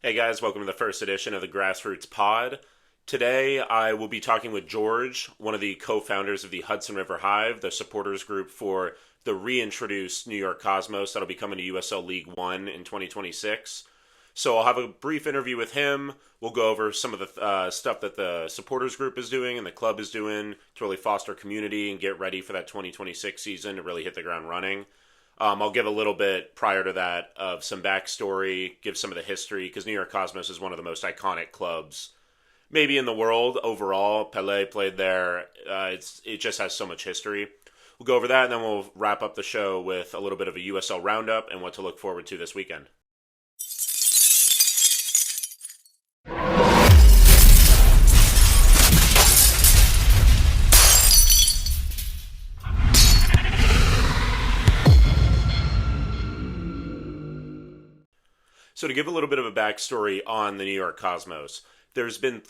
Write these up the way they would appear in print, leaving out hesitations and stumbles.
Hey guys, welcome to the first edition of the Grassroots Pod. Today I will be talking with George, one of the co-founders of the Hudson River Hive, the supporters group for the reintroduced New York Cosmos that'll be coming to USL League One in 2026. So I'll have a brief interview with him. We'll go over some of the stuff that the supporters group is doing and the club is doing to really foster community and get ready for that 2026 season to really hit the ground running. I'll give a little bit prior to that of some backstory, give some of the history, because New York Cosmos is one of the most iconic clubs, maybe in the world overall. Pelé played there. It just has so much history. We'll go over that, and then we'll wrap up the show with a little bit of a USL roundup and what to look forward to this weekend. So to give a little bit of a backstory on the New York Cosmos, there's been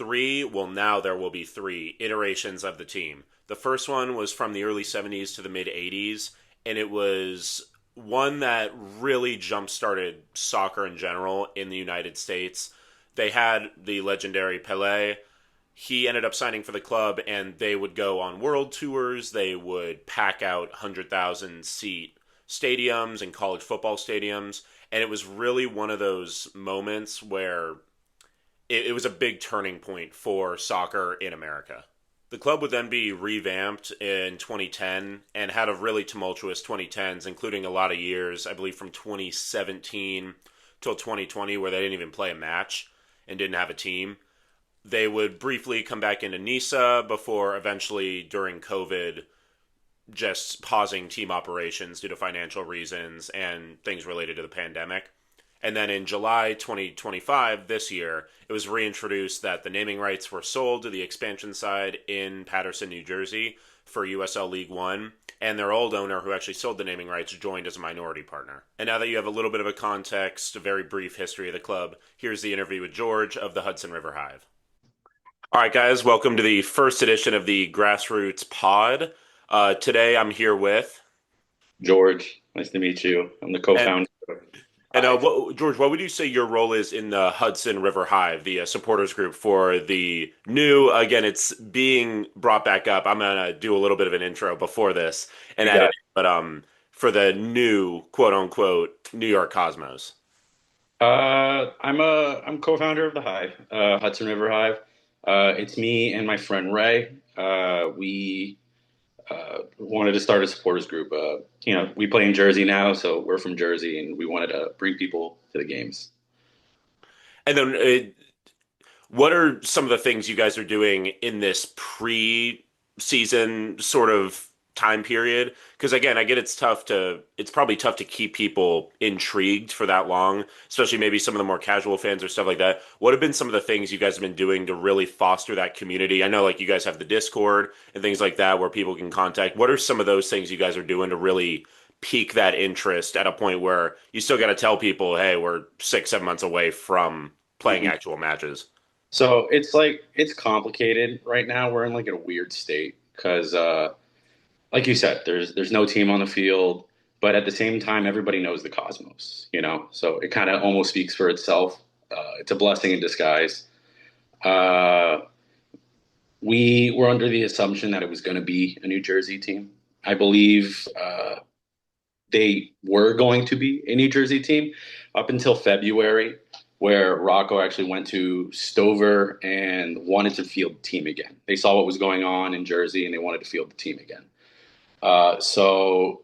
now there will be three iterations of the team. The first one was from the early 70s to the mid 80s, and it was one that really jump-started soccer in general in the United States. They had the legendary Pelé. He ended up signing for the club, and they would go on world tours. They would pack out 100,000 seat stadiums and college football stadiums. And it was really one of those moments where it was a big turning point for soccer in America. The club would then be revamped in 2010 and had a really tumultuous 2010s, including a lot of years, I believe from 2017 till 2020, where they didn't even play a match and didn't have a team. They would briefly come back into NISA before eventually, during COVID, just pausing team operations due to financial reasons and things related to the pandemic. And then in July 2025, this year, it was reintroduced that the naming rights were sold to the expansion side in Paterson, New Jersey for USL League One. And their old owner, who actually sold the naming rights, joined as a minority partner. And now that you have a little bit of a context, a very brief history of the club, here's the interview with George of the Hudson River Hive. All right, guys, welcome to the first edition of the Grassroots Pod. Today I'm here with George, nice to meet you. I'm the and co-founder of Hive. George, what would you say your role is in the Hudson River Hive, the supporters group for the new? Again, it's being brought back up. I'm gonna do a little bit of an intro before this and You edit got it, but for the new quote unquote New York Cosmos. I'm co-founder of the Hive, Hudson River Hive. It's me and my friend Ray. We wanted to start a supporters group. We play in Jersey now, so we're from Jersey, and we wanted to bring people to the games. And then, what are some of the things you guys are doing in this pre-season sort of time period? Because again, I get it's probably tough to keep people intrigued for that long, especially maybe some of the more casual fans or stuff like that. What have been some of the things you guys have been doing to really foster that community? I know like you guys have the Discord and things like that where people can contact. What are some of those things you guys are doing to really pique that interest at a point where you still got to tell people, hey, we're 6, 7 months away from playing Mhm. actual matches? So it's complicated right now. We're in like a weird state because, like you said, there's no team on the field, but at the same time, everybody knows the Cosmos. So it kind of almost speaks for itself. It's a blessing in disguise. Uh, we were under the assumption that it was going to be a New Jersey team. I believe they were going to be a New Jersey team up until February, where Rocco actually went to Stover and wanted to field the team again. They saw what was going on in Jersey and they wanted to field the team again. So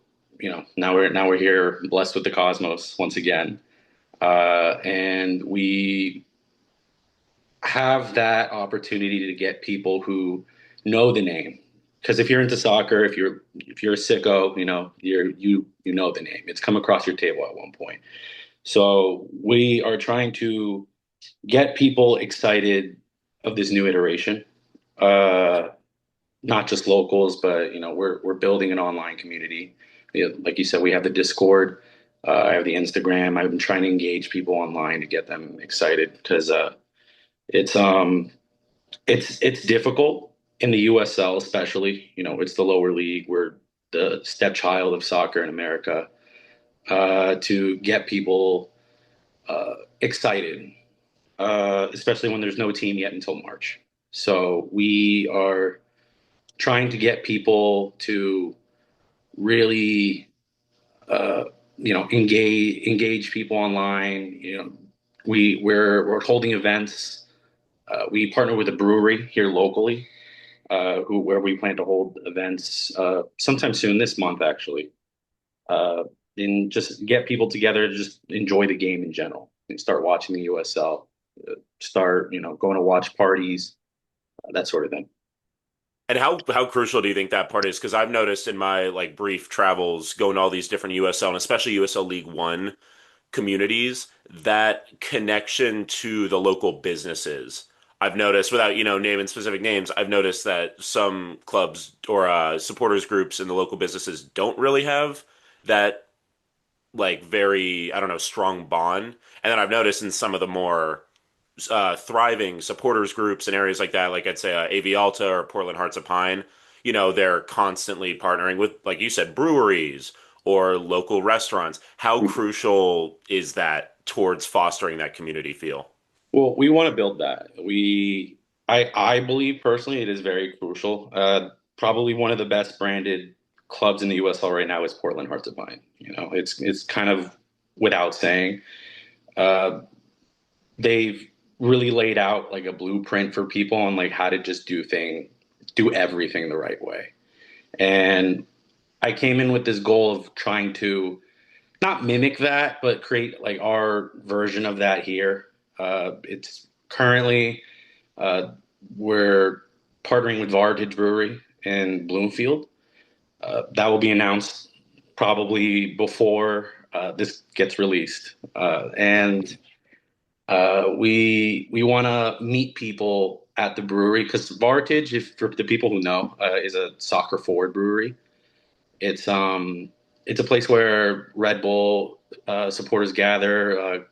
now we're here, blessed with the Cosmos once again, and we have that opportunity to get people who know the name. Because if you're into soccer, if you're a sicko, you know the name. It's come across your table at one point. So we are trying to get people excited of this new iteration. Uh, Not just locals, but we're building an online community. Like you said, we have the Discord. I have the Instagram. I've been trying to engage people online to get them excited because it's it's difficult in the USL, especially. It's the lower league. We're the stepchild of soccer in America. To get people excited especially when there's no team yet until March. So we are trying to get people to really, uh, engage people online. We're holding events. We partner with a brewery here locally, who where we plan to hold events sometime soon this month, actually, uh, and just get people together to just enjoy the game in general and start watching the USL, start going to watch parties, that sort of thing. And how crucial do you think that part is? Because I've noticed in my like brief travels going to all these different USL and especially USL League One communities, that connection to the local businesses. I've noticed, without naming specific names, I've noticed that some clubs or supporters groups in the local businesses don't really have that like very, I don't know, strong bond. And then I've noticed in some of the more thriving supporters groups and areas like that, like I'd say AV Alta or Portland Hearts of Pine, they're constantly partnering with, like you said, breweries or local restaurants. How crucial is that towards fostering that community feel? Well, we want to build that. I believe personally it is very crucial. Probably one of the best branded clubs in the USL right now is Portland Hearts of Pine. It's kind of without saying. Uh, they've really laid out like a blueprint for people on like how to just do everything the right way. And I came in with this goal of trying to not mimic that, but create like our version of that here. It's currently uh, we're partnering with Vartage Brewery in Bloomfield. That will be announced probably before this gets released, and we want to meet people at the brewery because Vartage, if for the people who know, is a soccer forward brewery. It's um it's a place where Red Bull supporters gather.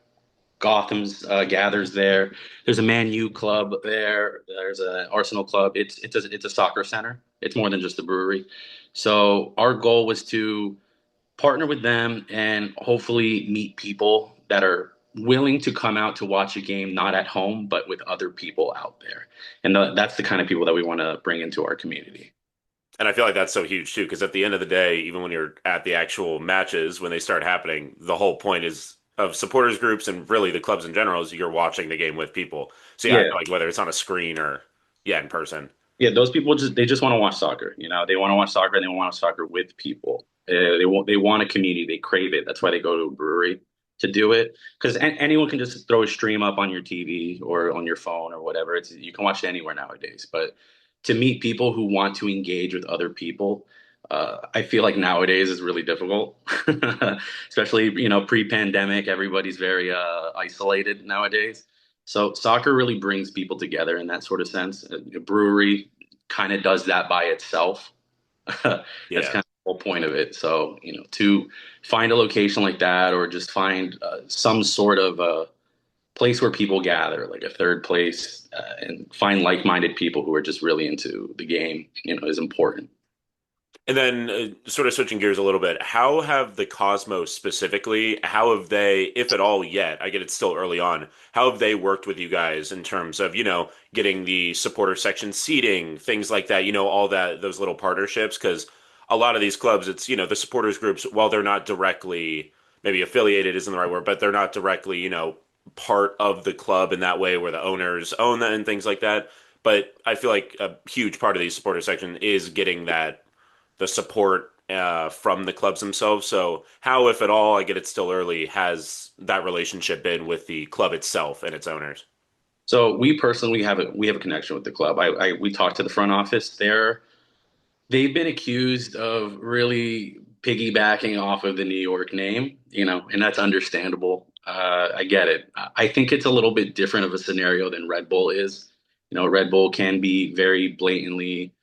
Gotham's gathers there. There's a Man U club there. There's an Arsenal club. It's a soccer center. It's more than just a brewery. So our goal was to partner with them and hopefully meet people that are willing to come out to watch a game, not at home, but with other people out there. And that's the kind of people that we want to bring into our community. And I feel like that's so huge too, because at the end of the day, even when you're at the actual matches, when they start happening, the whole point is of supporters groups and really the clubs in general is you're watching the game with people. So yeah, I Yeah, feel like whether it's on a screen or yeah, in person. yeah, those people just want to watch soccer. They want to watch soccer and they want to watch soccer with people. They want a community. They crave it. That's why they go to a brewery to do it. Because anyone can just throw a stream up on your TV or on your phone or whatever. You can watch it anywhere nowadays. But to meet people who want to engage with other people, I feel like nowadays is really difficult. Especially pre-pandemic, everybody's very isolated nowadays. So soccer really brings people together in that sort of sense. A brewery kind of does that by itself. That's Yeah. kind of the whole point of it. So, to find a location like that or just find some sort of place where people gather, like a third place, and find like-minded people who are just really into the game, is important. And then, sort of switching gears a little bit, how have the Cosmos specifically, how have they, if at all yet, I get it's still early on, how have they worked with you guys in terms of, getting the supporter section seating, things like that, all that, those little partnerships? Because a lot of these clubs, it's, the supporters groups, while they're not directly, maybe affiliated isn't the right word, but they're not directly, part of the club in that way where the owners own that and things like that. But I feel like a huge part of the supporter section is getting that the support from the clubs themselves. So, how, if at all, I get it's still early, has that relationship been with the club itself and its owners? So we personally we have a connection with the club. We talked to the front office there. They've been accused of really piggybacking off of the New York name, and that's understandable. I get it. I think it's a little bit different of a scenario than Red Bull is. Red Bull can be very blatantly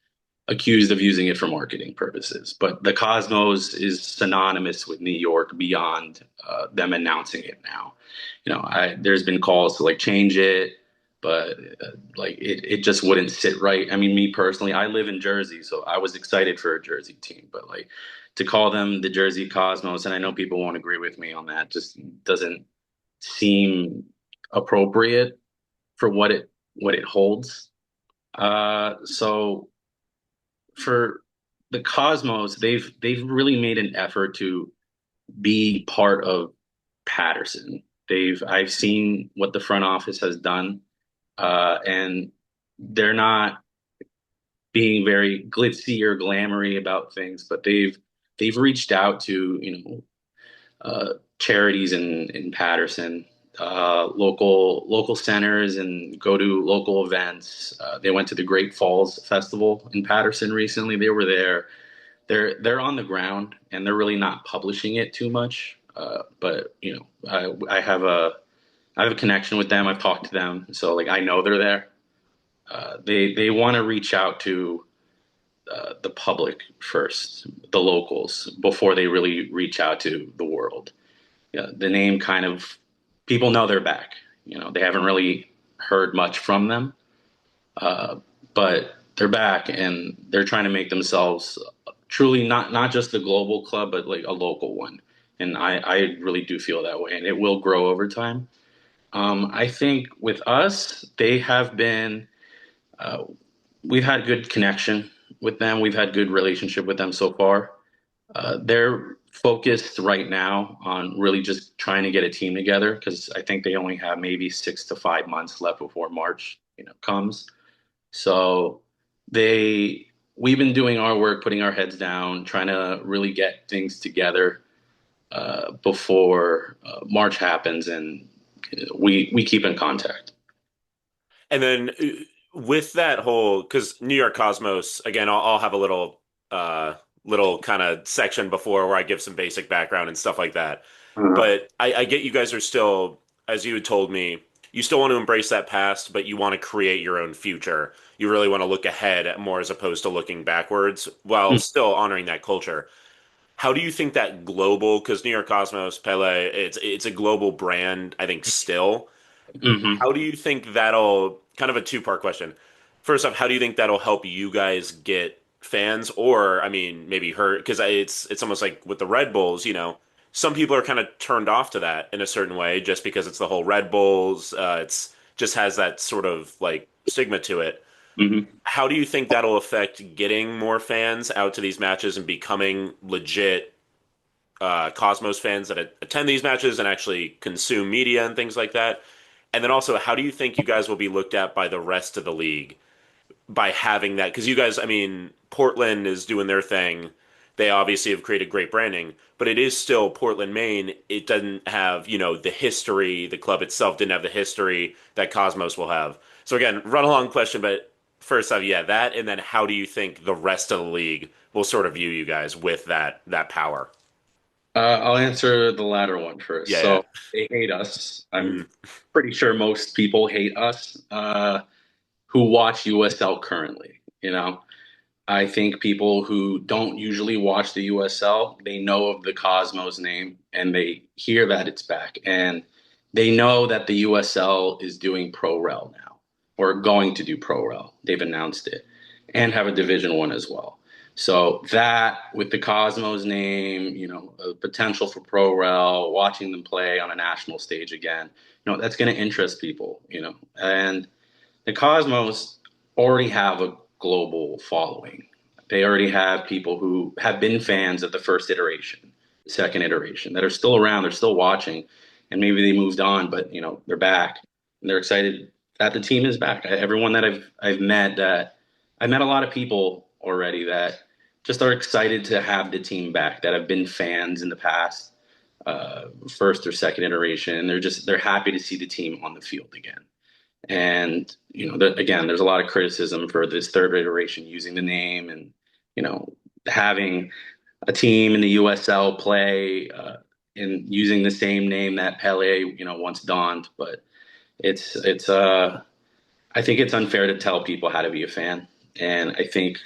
accused of using it for marketing purposes, but the Cosmos is synonymous with New York beyond them announcing it now. There's been calls to like change it, but like it just wouldn't sit right. I mean, me personally, I live in Jersey, so I was excited for a Jersey team, but like to call them the Jersey Cosmos, and I know people won't agree with me on that, just doesn't seem appropriate. for what it holds. So for the Cosmos, they've really made an effort to be part of Patterson. I've seen what the front office has done, and they're not being very glitzy or glamoury about things, but they've reached out to charities in Patterson, local centers, and go to local events. They went to the Great Falls Festival in Patterson recently. They were there. They're on the ground and they're really not publishing it too much. But I have a connection with them. I've talked to them, so like I know they're there. They want to reach out to the public first, the locals, before they really reach out to the world. Yeah, the name kind of people know they're back. They haven't really heard much from them, uh, but they're back and they're trying to make themselves truly not just a global club, but like a local one. And I really do feel that way, and it will grow over time. I think with us, they have been. Uh, we've had good connection with them. We've had good relationship with them so far. They're focused right now on really just trying to get a team together because I think they only have maybe 6 to 5 months left before March, comes. So they we've been doing our work, putting our heads down, trying to really get things together before March happens, and we keep in contact. And then with that whole, because New York Cosmos, again, I'll have a little kind of section before where I give some basic background and stuff like that. Uh, But I get you guys are still, as you had told me, you still want to embrace that past, but you want to create your own future. You really want to look ahead more as opposed to looking backwards while still honoring that culture. How do you think that global, because New York Cosmos, Pele, it's a global brand, I think still. mm-hmm. How do you think that'll kind of a two-part question? First off, how do you think that'll help you guys get fans, or I mean, maybe hurt? Because it's almost like with the Red Bulls, some people are kind of turned off to that in a certain way just because it's the whole Red Bulls. It's just has that sort of like stigma to it. Mm-hmm. How do you think that'll affect getting more fans out to these matches and becoming legit Cosmos fans that attend these matches and actually consume media and things like that? And then also, how do you think you guys will be looked at by the rest of the league by having that? Because you guys, I mean, Portland is doing their thing. They obviously have created great branding, but it is still Portland, Maine. It doesn't have, the history. The club itself didn't have the history that Cosmos will have. So again, run along question, but first off, yeah, that, and then how do you think the rest of the league will sort of view you guys with that power? I'll answer the latter one first. Yeah, yeah. So they hate us. I'm Mhm. pretty sure most people hate us who watch USL currently. I think people who don't usually watch the USL, they know of the Cosmos name and they hear that it's back. And they know that the USL is doing Pro Rel now or going to do Pro Rel. They've announced it and have a Division One as well. So that with the Cosmos name, a potential for Pro Rel, watching them play on a national stage again, that's going to interest people, and the Cosmos already have a global following. They already have people who have been fans of the first iteration, second iteration, that are still around, they're still watching, and maybe they moved on, but they're back and they're excited that the team is back. Everyone that I've met that I've met a lot of people already that just are excited to have the team back that have been fans in the past, first or second iteration, and they're happy to see the team on the field again. And again, there's a lot of criticism for this third iteration using the name and having a team in the USL play and using the same name that Pele once donned. But it's I think it's unfair to tell people how to be a fan, and I think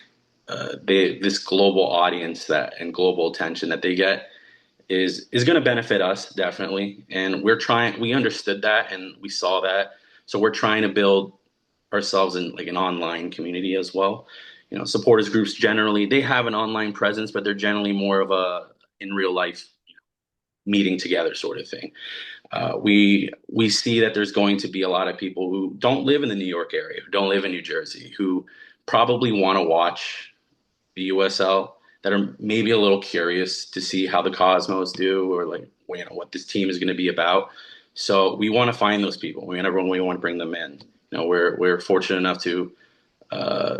this global audience that and global attention that they get is going to benefit us definitely, and we understood that and we saw that, so we're trying to build ourselves in like an online community as well. Supporters groups generally they have an online presence, but they're generally more of a in real life meeting together sort of thing. We see that there's going to be a lot of people who don't live in the New York area, who don't live in New Jersey, who probably want to watch the USL, that are maybe a little curious to see how the Cosmos do, or like what this team is going to be about. So we want to find those people. We want to bring them in. We're fortunate enough to uh,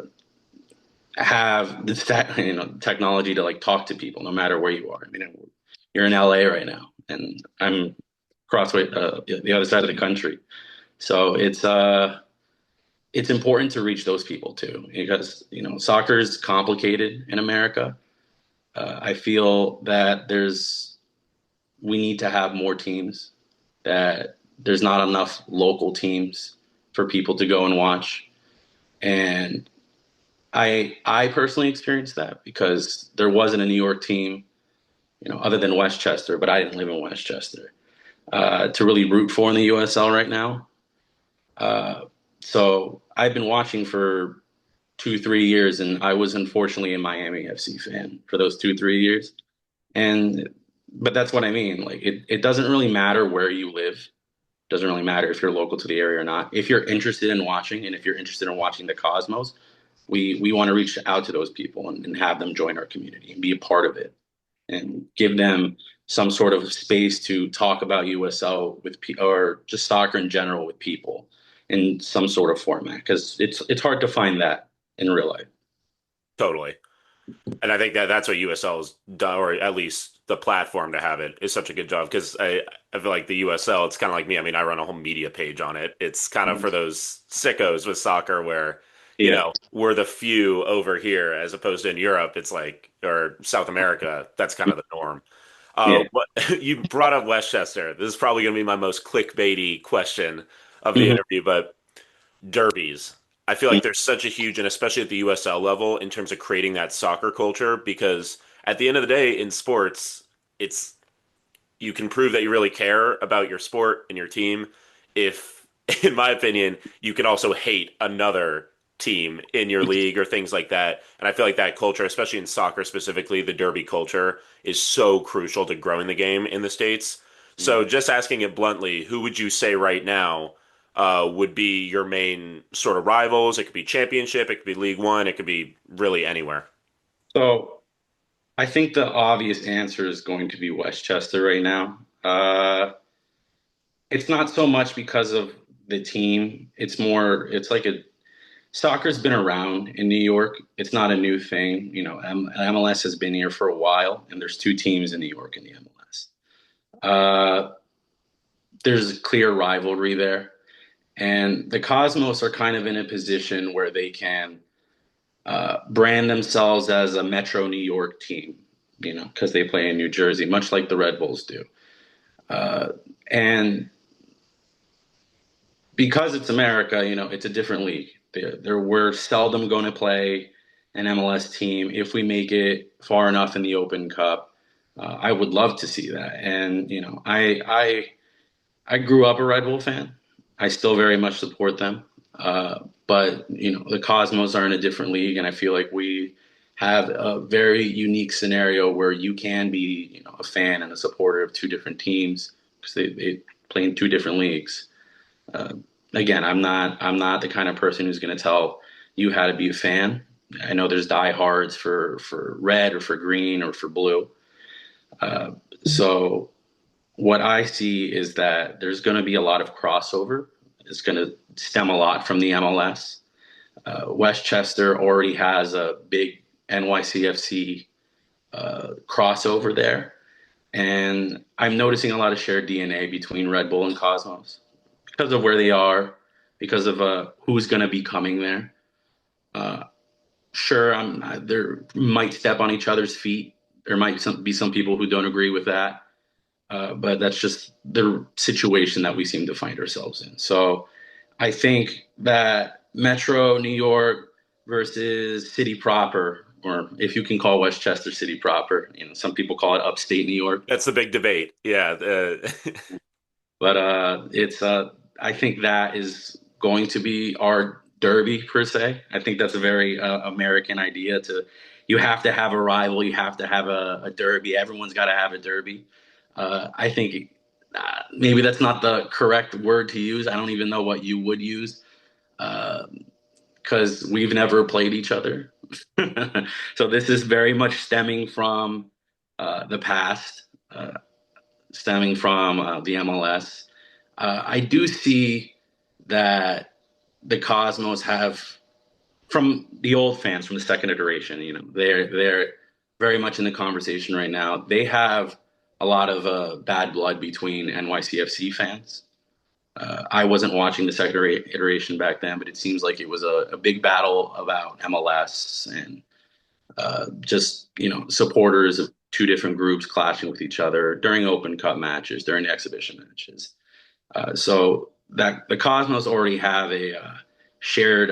have this technology to like talk to people no matter where you are. I mean, you're in LA right now, and I'm the other side of the country. So it's important to reach those people too, because soccer is complicated in America. I feel that we need to have more teams. That there's not enough local teams for people to go and watch, and I personally experienced that because there wasn't a New York team, other than Westchester, but I didn't live in Westchester, to really root for in the USL right now. Uh, so I've been watching for 2, 3 years, and I was unfortunately a Miami FC fan for those 2, 3 years. And but that's what I mean. Like it doesn't really matter where you live. Doesn't really matter if you're local to the area or not. If you're interested in watching, and if you're interested in watching the Cosmos, we want to reach out to those people and have them join our community and be a part of it and give them some sort of space to talk about USL or just soccer in general with people in some sort of format, because it's hard to find that in real life. Totally. And I think that that's what USL has done, or at least the platform to have it is such a good job. Because I feel like the USL, it's kind of like me. I mean, I run a whole media page on it. It's kind of for those sickos with soccer where, Yeah, we're the few over here as opposed to in Europe. It's like, or South America, that's kind of the norm. yeah. What you brought up Westchester. This is probably going to be my most clickbaity question of the Hmm. interview, but derbies. I feel like there's such a huge, and especially at the USL level, in terms of creating that soccer culture, because at the end of the day, in sports, it's you can prove that you really care about your sport and your team if, in my opinion, you can also hate another team in your league or things like that. And I feel like that culture, especially in soccer specifically, the derby culture is so crucial to growing the game in the States. So just asking it bluntly, who would you say right now would be your main sort of rivals? It could be championship, it could be League One, it could be really anywhere. So I think the obvious answer is going to be Westchester right now. It's not so much because of the team. It's like soccer's been around in New York. It's not a new thing. MLS has been here for a while, and there's two teams in New York in the MLS. There's a clear rivalry there. And the Cosmos are kind of in a position where they can brand themselves as a Metro New York team, because they play in New Jersey, much like the Red Bulls do. Uh, and because it's America, it's a different league. We're seldom going to play an MLS team if we make it far enough in the Open Cup. I would love to see that. And I grew up a Red Bull fan. I still very much support them. But the Cosmos are in a different league, and I feel like we have a very unique scenario where you can be, a fan and a supporter of two different teams because they play in two different leagues. Uh, Again, I'm not the kind of person who's going to tell you how to be a fan. I know there's diehards for red or for green or for blue. Uh, so what I see is that there's going to be a lot of crossover. It's going to stem a lot from the MLS. Westchester already has a big NYCFC crossover there. And I'm noticing a lot of shared DNA between Red Bull and Cosmos because of where they are, because of who's going to be coming there. Uh, sure, there might step on each other's feet. There might be some people who don't agree with that. But that's just the situation that we seem to find ourselves in. So I think that Metro New York versus city proper, or if you can call Westchester city proper, some people call it upstate New York. That's the big debate. Yeah. But it's I think that is going to be our derby per se. I think that's a very American idea. You have to have a rival, you have to have a derby. Everyone's got to have a derby. I think maybe that's not the correct word to use. I don't even know what you would use because we've never played each other. So this is very much stemming from the past, stemming from the MLS. I do see that the Cosmos have, from the old fans, from the second iteration, they're very much in the conversation right now. They have a lot of bad blood between NYCFC fans. I wasn't watching the second iteration back then, but it seems like it was a big battle about MLS and just supporters of two different groups clashing with each other during Open Cup matches, during exhibition matches. So that the Cosmos already have a shared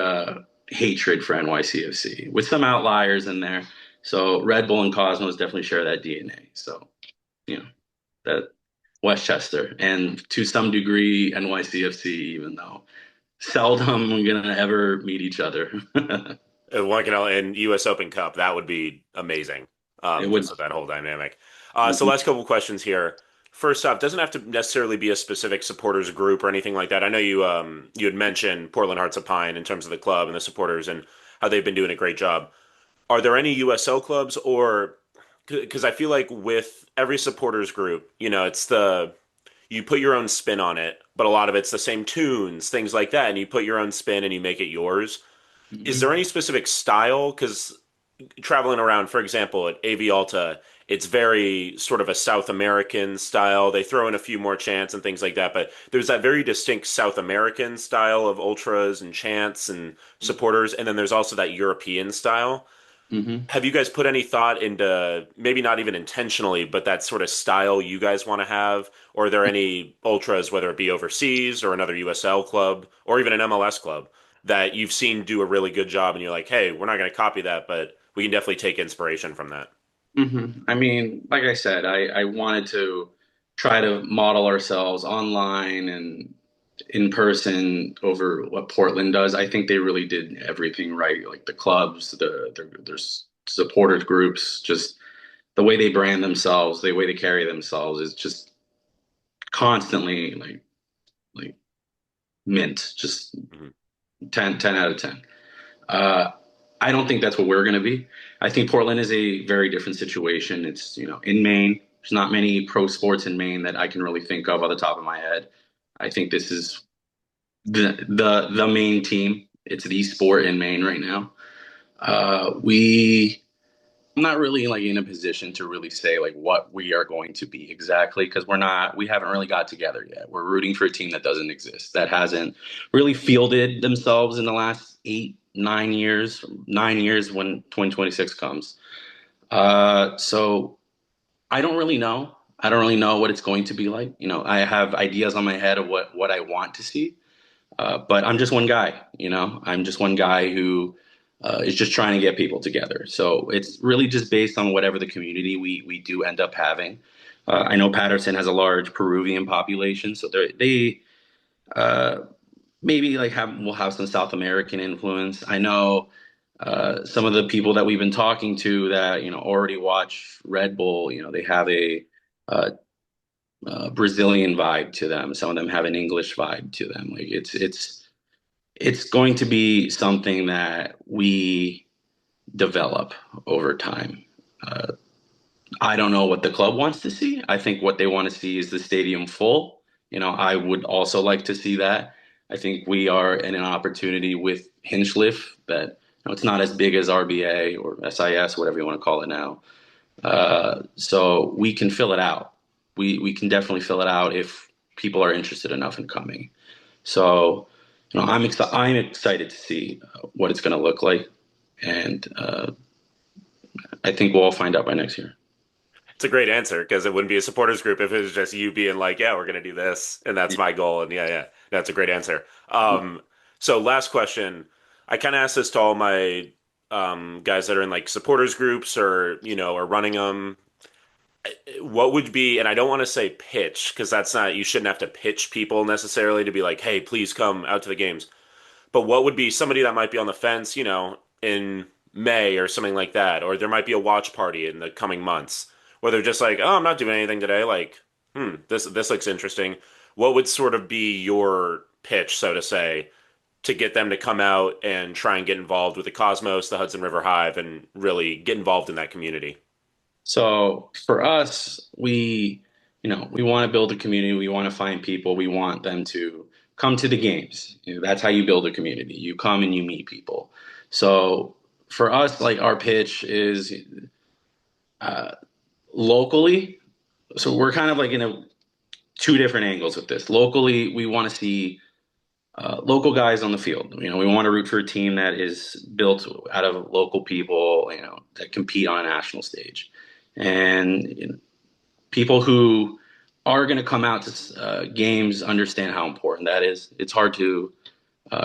hatred for NYCFC with some outliers in there. So Red Bull and Cosmos definitely share that DNA. So you know that Westchester and to some degree NYCFC, even though seldom gonna ever meet each other. One can in U.S. Open Cup, that would be amazing. It would. Just with that whole dynamic. So Mhm. last couple questions here. First off, doesn't have to necessarily be a specific supporters group or anything like that. I know you had mentioned Portland Hearts of Pine in terms of the club and the supporters and how they've been doing a great job. Are there any USL clubs or because I feel like with every supporters group, it's the you put your own spin on it, but a lot of it's the same tunes, things like that, and you put your own spin and you make it yours. Is there Mhm. any specific style? Because traveling around, for example, at AV Alta, it's very sort of a South American style. They throw in a few more chants and things like that, but there's that very distinct South American style of ultras and chants and supporters, and then there's also that European style. Mhm. Have you guys put any thought into maybe not even intentionally, but that sort of style you guys want to have? Or are there any ultras, whether it be overseas or another USL club or even an MLS club, that you've seen do a really good job and you're like, hey, we're not going to copy that, but we can definitely take inspiration from that? I mean, like I said, I wanted to try to model ourselves online and in person over what Portland does. I think they really did everything right, like the clubs, their supporters groups, just the way they brand themselves, the way they carry themselves is just constantly like mint, just Mhm. 10 out of 10. Uh, I don't think that's what we're going to be. I think Portland is a very different situation. It's, in Maine. There's not many pro sports in Maine that I can really think of on the top of my head. I think this is the main team. It's the sport in Maine right now. We I'm not really like in a position to really say like what we are going to be exactly because we haven't really got together yet. We're rooting for a team that doesn't exist, that hasn't really fielded themselves in the last 8, 9 years, 9 years when 2026 comes. So I don't really know. I don't really know what it's going to be like. I have ideas on my head of what I want to see. But I'm just one guy, I'm just one guy who is just trying to get people together. So it's really just based on whatever the community we do end up having. I know Patterson has a large Peruvian population, so they uh, maybe like will have some South American influence. I know some of the people that we've been talking to that already watch Red Bull. They have a uh, Brazilian vibe to them. Some of them have an English vibe to them. Like it's going to be something that we develop over time. Uh, I don't know what the club wants to see. I think what they want to see is the stadium full. I would also like to see that. I think we are in an opportunity with Hinchliff that it's not as big as RBA or SIS, whatever you want to call it now. So we can fill it out. We can definitely fill it out if people are interested enough in coming. So, I'm excited to see what it's going to look like, and I think we'll all find out by next year. It's a great answer because it wouldn't be a supporters group if it was just you being like, yeah, we're going to do this and that's my goal. And yeah, that's a great answer. So last question. I kind of asked this to all my guys that are in like supporters groups or, are running them. What would be, and I don't want to say pitch because that's not, you shouldn't have to pitch people necessarily to be like, hey, please come out to the games. But what would be somebody that might be on the fence, in May or something like that, or there might be a watch party in the coming months where they're just like, oh, I'm not doing anything today. Like, This looks interesting. What would sort of be your pitch, so to say, to get them to come out and try and get involved with the Cosmos, the Hudson River Hive, and really get involved in that community? So for us, we want to build a community. We want to find people. We want them to come to the games. That's how you build a community. You come and you meet people. So for us, like our pitch is uh, locally. So we're kind of like in a two different angles with this. Locally, we want to see local guys on the field. We want to root for a team that is built out of local people, that compete on a national stage, and people who are going to come out to games understand how important that is. It's hard to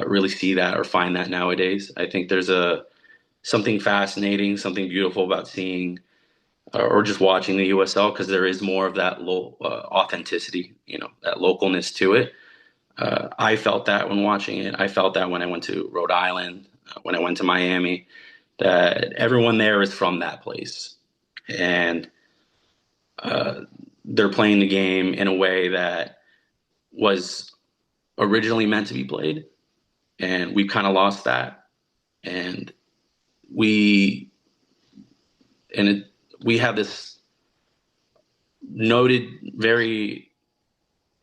really see that or find that nowadays. I think there's a something fascinating, something beautiful about seeing or just watching the USL because there is more of that authenticity, that localness to it. I felt that when watching it. I felt that when I went to Rhode Island, when I went to Miami, that everyone there is from that place. And they're playing the game in a way that was originally meant to be played. And we kind of lost that. And we, and it, we have this noted, very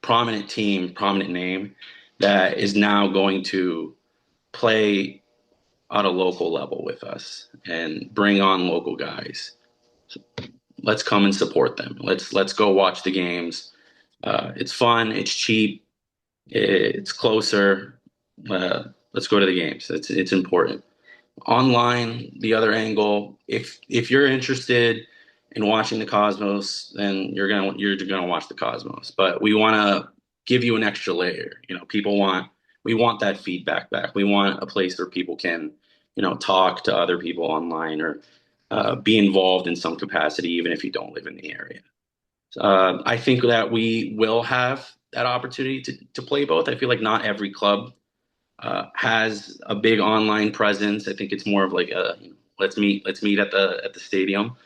prominent team, prominent name that is now going to play at a local level with us and bring on local guys. Let's come and support them. Let's go watch the games. It's fun. It's cheap. It's closer. Let's go to the games. It's important. Online, the other angle. If you're interested in watching the Cosmos, then you're gonna watch the Cosmos. But we want to give you an extra layer. We want that feedback back. We want a place where people can talk to other people online or be involved in some capacity, even if you don't live in the area. I think that we will have that opportunity to play both. I feel like not every club has a big online presence. I think it's more of like a let's meet at the stadium.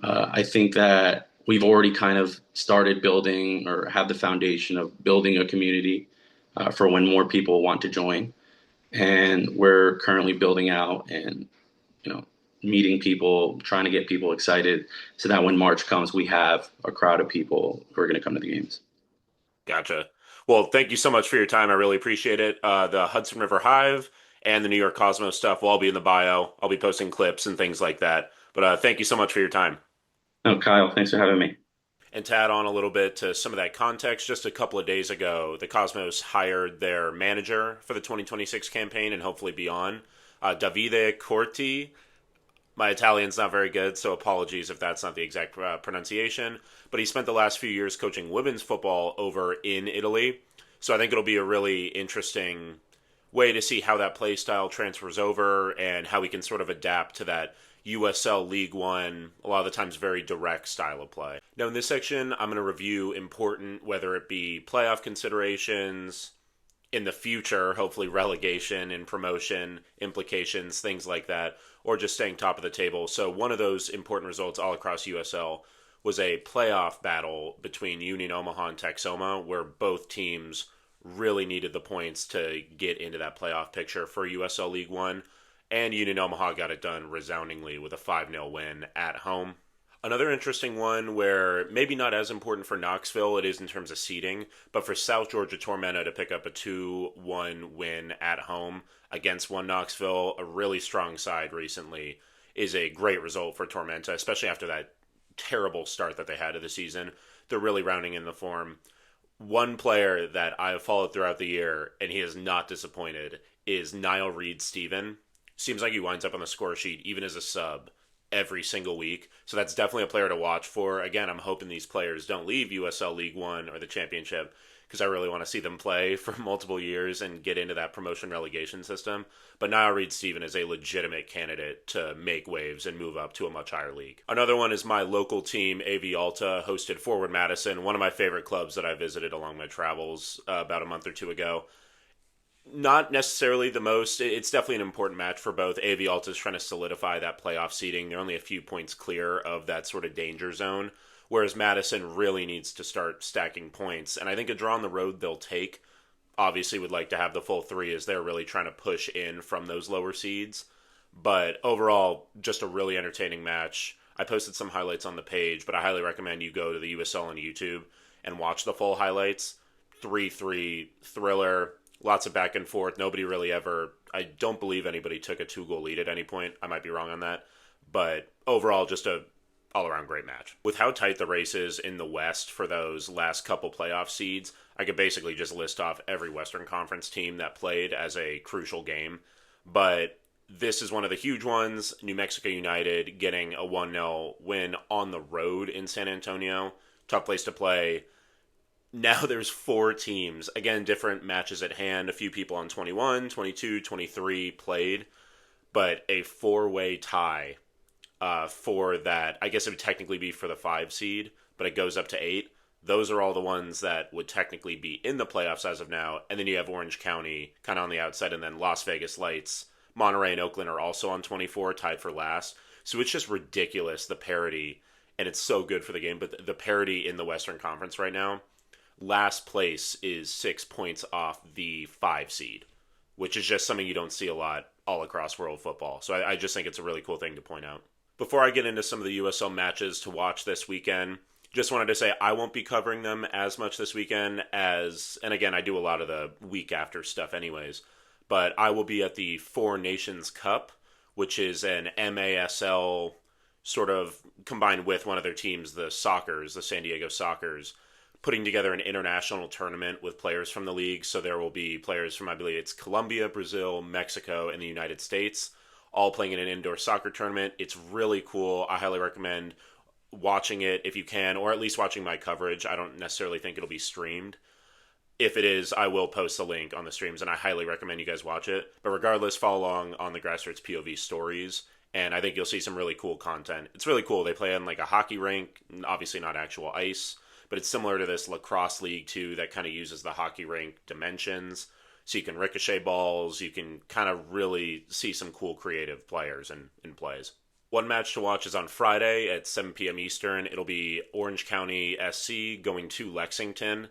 I think that we've already kind of started building or have the foundation of building a community for when more people want to join, and we're currently building out and you know meeting people, trying to get people excited, so that when March comes, we have a crowd of people who are going to come to the games. Gotcha. Well, thank you so much for your time. I really appreciate it. The Hudson River Hive and the New York Cosmos stuff will all be in the bio. I'll be posting clips and things like that. But thank you so much for your time. No, Kyle, thanks for having me. And to add on a little bit to some of that context, just a couple of days ago, the Cosmos hired their manager for the 2026 campaign and hopefully beyond, Davide Corti. My Italian's not very good, so apologies if that's not the exact pronunciation. But he spent the last few years coaching women's football over in Italy. So I think it'll be a really interesting way to see how that play style transfers over and how we can sort of adapt to that USL League One, a lot of the times very direct style of play. Now, in this section, I'm going to review important, whether it be playoff considerations, in the future, hopefully relegation and promotion implications, things like that, or just staying top of the table. So one of those important results all across USL was a playoff battle between Union Omaha and Texoma, where both teams really needed the points to get into that playoff picture for USL League One. And Union Omaha got it done resoundingly with a 5-0 win at home. Another interesting one where maybe not as important for Knoxville, it is in terms of seeding, but for South Georgia Tormenta to pick up a 2-1 win at home against one Knoxville, a really strong side recently, is a great result for Tormenta, especially after that terrible start that they had to the season. They're really rounding in the form. One player that I have followed throughout the year, and he has not disappointed, is Niall Reed-Steven. Seems like he winds up on the score sheet, even as a sub, every single week. So that's definitely a player to watch for. Again, I'm hoping these players don't leave USL League One or the championship because I really want to see them play for multiple years and get into that promotion relegation system. But Niall Reed-Steven is a legitimate candidate to make waves and move up to a much higher league. Another one is my local team, AV Alta, hosted Forward Madison, one of my favorite clubs that I visited along my travels about a month or two ago. Not necessarily the most. It's definitely an important match for both. AV Alta is trying to solidify that playoff seeding. They're only a few points clear of that sort of danger zone, whereas Madison really needs to start stacking points. And I think a draw on the road they'll take. Obviously would like to have the full 3 as they're really trying to push in from those lower seeds. But overall, just a really entertaining match. I posted some highlights on the page, but I highly recommend you go to the USL on YouTube and watch the full highlights. 3-3 thriller, lots of back and forth. Nobody really ever, I don't believe anybody took a 2-goal lead at any point. I might be wrong on that. But overall, just a all-around great match. With how tight the race is in the West for those last couple playoff seeds, I could basically just list off every Western Conference team that played as a crucial game. But this is one of the huge ones. New Mexico United getting a 1-0 win on the road in San Antonio. Tough place to play. Now there's 4 teams. Again, different matches at hand. A few people on 21, 22, 23 played. But a 4-way tie for that. I guess it would technically be for the 5 seed, but it goes up to 8. Those are all the ones that would technically be in the playoffs as of now. And then you have Orange County kind of on the outside, and then Las Vegas Lights. Monterey and Oakland are also on 24, tied for last. So it's just ridiculous, the parity, and it's so good for the game. But the parity in the Western Conference right now, last place is 6 points off the 5 seed, which is just something you don't see a lot all across world football. So I just think it's a really cool thing to point out. Before I get into some of the USL matches to watch this weekend, just wanted to say I won't be covering them as much this weekend as, and again, I do a lot of the week after stuff anyways, but I will be at the Four Nations Cup, which is an MASL sort of combined with one of their teams, the Sockers, the San Diego Sockers, putting together an international tournament with players from the league. So there will be players from, I believe it's Colombia, Brazil, Mexico, and the United States, all playing in an indoor soccer tournament. It's really cool. I highly recommend watching it if you can, or at least watching my coverage. I don't necessarily think it'll be streamed. If it is, I will post the link on the streams, and I highly recommend you guys watch it. But regardless, follow along on the Grassroots POV stories, and I think you'll see some really cool content. It's really cool. They play on like a hockey rink, obviously not actual ice, but it's similar to this lacrosse league too that kind of uses the hockey rink dimensions. So you can ricochet balls, you can kind of really see some cool creative players in plays. One match to watch is on Friday at 7 p.m. Eastern. It'll be Orange County SC going to Lexington.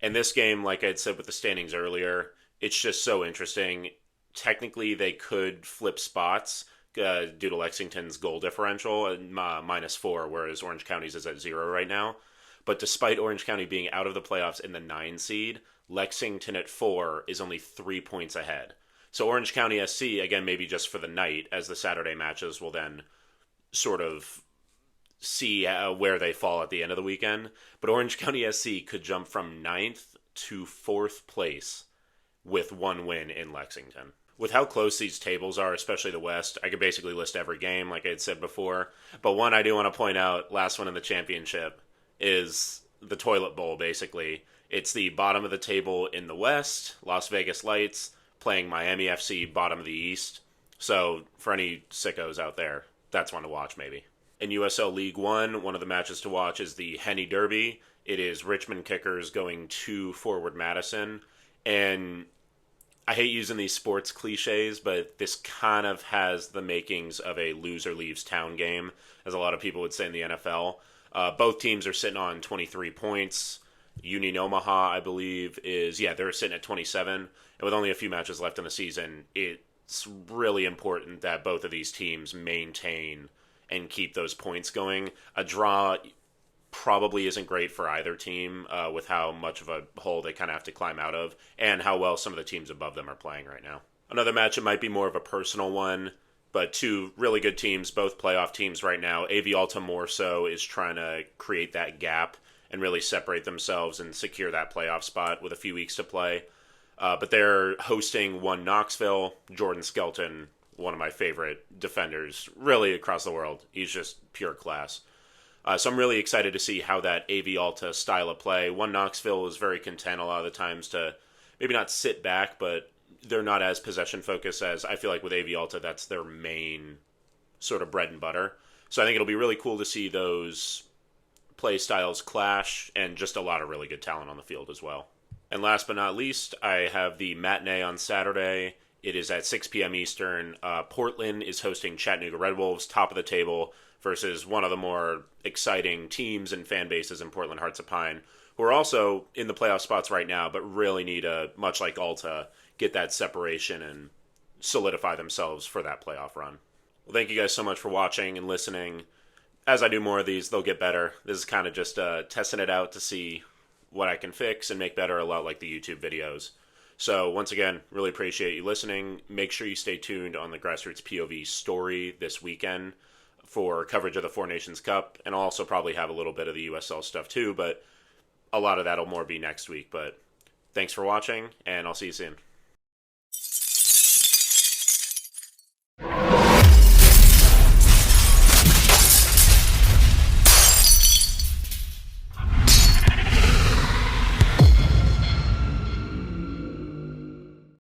And this game, like I had said with the standings earlier, it's just so interesting. Technically, they could flip spots due to Lexington's goal differential, -4, whereas Orange County's is at 0 right now. But despite Orange County being out of the playoffs in the 9 seed, Lexington at 4 is only 3 points ahead. So Orange County SC, again, maybe just for the night, as the Saturday matches will then sort of see where they fall at the end of the weekend. But Orange County SC could jump from 9th to 4th place with 1 win in Lexington. With how close these tables are, especially the West, I could basically list every game, like I had said before. But one I do want to point out, last one in the championship, is the Toilet Bowl, basically. It's the bottom of the table in the West, Las Vegas Lights, playing Miami FC, bottom of the East. So, for any sickos out there, that's one to watch, maybe. In USL League One, one of the matches to watch is the Henny Derby. It is Richmond Kickers going to Forward Madison. And I hate using these sports cliches, but this kind of has the makings of a loser leaves town game, as a lot of people would say in the NFL. Both teams are sitting on 23 points. Union Omaha, I believe, they're sitting at 27. And with only a few matches left in the season, it's really important that both of these teams maintain and keep those points going. A draw probably isn't great for either team with how much of a hole they kind of have to climb out of and how well some of the teams above them are playing right now. Another match, it might be more of a personal one, but 2 really good teams, both playoff teams right now. AV Alta more so is trying to create that gap and really separate themselves and secure that playoff spot with a few weeks to play. But they're hosting one Knoxville. Jordan Skelton, one of my favorite defenders, really across the world. He's just pure class. So I'm really excited to see how that AV Alta style of play. One Knoxville is very content a lot of the times to maybe not sit back, but they're not as possession focused as I feel like with AV Alta, that's their main sort of bread and butter. So I think it'll be really cool to see those play styles clash and just a lot of really good talent on the field as well. And last but not least, I have the matinee on Saturday. It is at 6 p.m. Eastern. Portland is hosting Chattanooga Red Wolves, top of the table. versus one of the more exciting teams and fan bases in Portland Hearts of Pine, who are also in the playoff spots right now, but really need to, much like Alta, get that separation and solidify themselves for that playoff run. Well, thank you guys so much for watching and listening. As I do more of these, they'll get better. This is kind of just testing it out to see what I can fix and make better, a lot like the YouTube videos. So once again, really appreciate you listening. Make sure you stay tuned on the Grassroots POV story this weekend for coverage of the Four Nations Cup, and I'll also probably have a little bit of the USL stuff too, but a lot of that'll more be next week. But thanks for watching, and I'll see you soon.